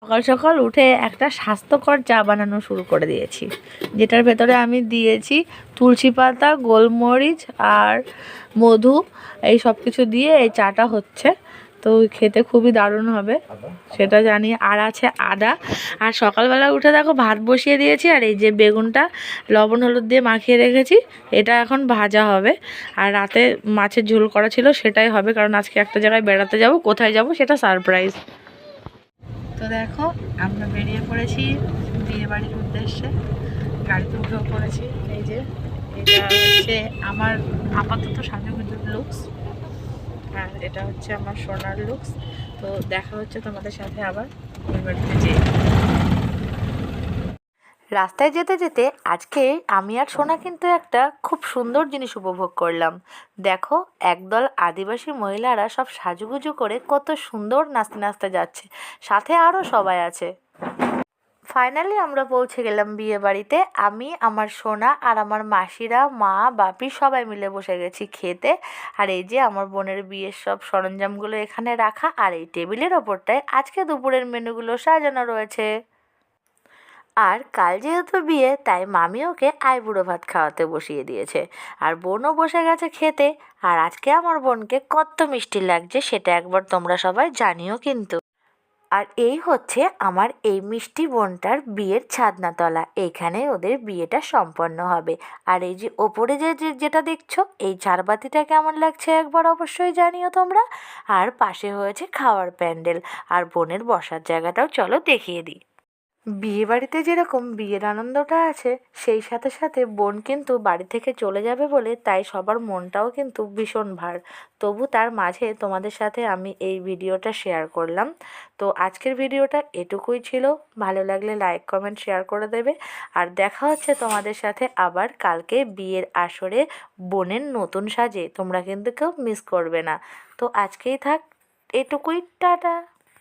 সকাল সকাল উঠে একটা স্বাস্থ্যকর চা বানানো শুরু করে দিয়েছি, যেটার ভেতরে আমি দিয়েছি তুলসী পাতা, গোলমরিচ আর মধু। এই সব কিছু দিয়ে এই চাটা হচ্ছে, তো খেতে খুবই দারুণ হবে সেটা জানি। আর আছে আদা। আর সকালবেলা উঠে দেখো ভাত বসিয়ে দিয়েছি, আর এই যে বেগুনটা লবণ হলুদ দিয়ে মাখিয়ে রেখেছি, এটা এখন ভাজা হবে। আর রাতে মাছের ঝোল করা ছিল, সেটাই হবে, কারণ আজকে একটা জায়গায় বেড়াতে যাব। কোথায় যাব সেটা সারপ্রাইজ। তো দেখো আমরা বেরিয়ে পড়েছি বিয়ে বাড়ির উদ্দেশ্যে, গাড়িতে উঠেও পড়েছি। এই যে এটা হচ্ছে আমার আপাতত সাজুগুজুর লুকস, আর এটা হচ্ছে আমার সোনার লুকস। তো দেখা হচ্ছে তোমাদের সাথে আবার বিয়ে বাড়িতে যেয়ে। রাস্তায় যেতে যেতে আজকে আমি আর সোনা কিন্তু একটা খুব সুন্দর জিনিস উপভোগ করলাম। দেখো, একদল আদিবাসী মহিলারা সব সাজুগুজু করে কত সুন্দর নাচতে নাচতে যাচ্ছে, সাথে আরও সবাই আছে। ফাইনালি আমরা পৌঁছে গেলাম বিয়ে বাড়িতে। আমি, আমার সোনা আর আমার মাসিরা, মা, বাপি সবাই মিলে বসে গেছি খেতে। আর এই যে আমার বোনের বিয়ের সব সরঞ্জামগুলো এখানে রাখা, আর এই টেবিলের ওপরটায় আজকে দুপুরের মেনুগুলো সাজানো রয়েছে। আর কাল যেহেতু বিয়ে, তাই মামি ওকে আইবুড়ো ভাত খাওয়াতে বসিয়ে দিয়েছে, আর বোনও বসে গেছে খেতে। আর আজকে আমার বোনকে কত মিষ্টি লাগছে সেটা একবার তোমরা সবাই জানিও কিন্তু। আর এই হচ্ছে আমার এই মিষ্টি বোনটার বিয়ের ছাদনাতলা, এইখানে ওদের বিয়েটা সম্পন্ন হবে। আর এই যে ওপরে যেটা দেখছো, এই ঝাড়বাতিটা কেমন লাগছে একবার অবশ্যই জানিও তোমরা। আর পাশে হয়েছে খাওয়ার প্যান্ডেল, আর বোনের বসার জায়গাটাও চলো দেখিয়ে দিই। বিয়ে বাড়িতে যেরকম বিয়ের আনন্দটা আছে, সেই সাথে সাথে বোন কিন্তু বাড়ি থেকে চলে যাবে বলে তাই সবার মনটাও কিন্তু ভীষণ ভার। তবু তার মাঝে তোমাদের সাথে আমি এই ভিডিওটা শেয়ার করলাম। তো আজকের ভিডিওটা এটুকুই ছিল। ভালো লাগলে লাইক, কমেন্ট, শেয়ার করে দেবে। আর দেখা হচ্ছে তোমাদের সাথে আবার কালকে বিয়ের আসরে বোনের নতুন সাজে। তোমরা কিন্তু কেউ মিস করবে না। তো আজকেই থাক, এটুকুই, টাটা।